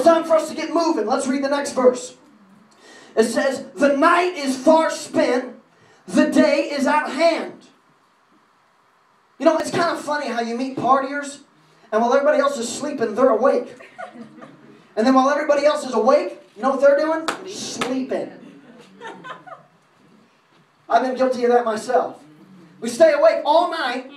time for us to get moving. Let's read the next verse. It says, the night is far spent, the day is at hand. You know, it's kind of funny how you meet partiers, and while everybody else is sleeping, they're awake. And then while everybody else is awake, you know what they're doing? Sleeping. I've been guilty of that myself. We stay awake all night,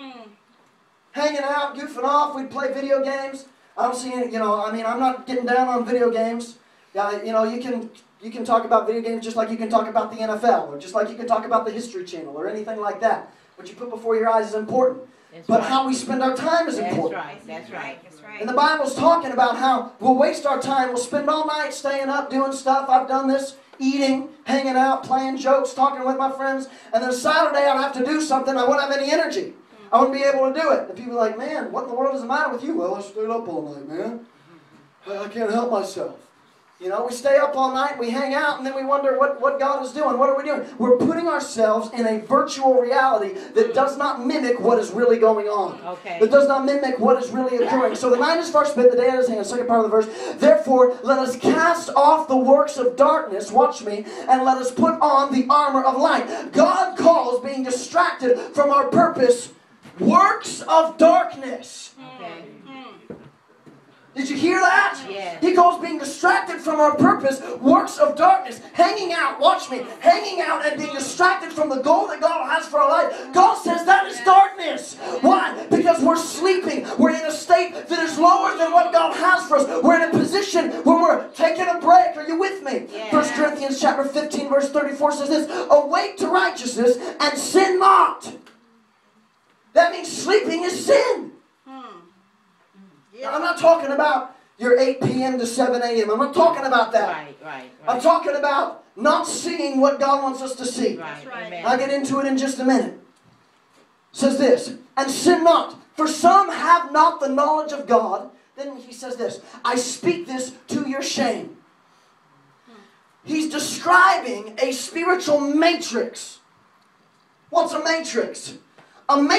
hanging out, goofing off. We'd play video games. I don't see any, I'm not getting down on video games. You can talk about video games just like you can talk about the NFL, or just like you can talk about the History Channel, or anything like that. What you put before your eyes is important. But how we spend our time is important. That's right. And the Bible's talking about how we'll waste our time. We'll spend all night staying up, doing stuff. I've done this. Eating, hanging out, playing jokes, talking with my friends. And then Saturday I'd have to do something. I wouldn't have any energy. I wouldn't be able to do it. And people are like, man, what in the world is the matter with you? Well, I stayed up all night, man. I can't help myself. We stay up all night, we hang out, and then we wonder what God is doing. What are we doing? We're putting ourselves in a virtual reality that does not mimic what is really going on. Okay. That does not mimic what is really occurring. So the night is far spent, the day at his hand. Second part of the verse. Therefore, let us cast off the works of darkness, watch me, and let us put on the armor of light. God calls being distracted from our purpose works of darkness. Okay. Did you hear that? Yes. He calls being distracted from our purpose works of darkness. Hanging out, watch me, hanging out and being distracted from the goal that God has for our life. God says that is darkness. Why? Because we're sleeping. We're in a state that is lower than what God has for us. We're in a position where we're taking a break. Are you with me? Yeah. 1 Corinthians chapter 15 verse 34 says this, awake to righteousness and sin not. That means sleeping is sin. Now, I'm not talking about your 8 p.m. to 7 a.m. I'm not talking about that. Right. I'm talking about not seeing what God wants us to see. Right. I'll get into it in just a minute. It says this, and sin not, for some have not the knowledge of God. Then he says this, I speak this to your shame. He's describing a spiritual matrix. What's a matrix? A matrix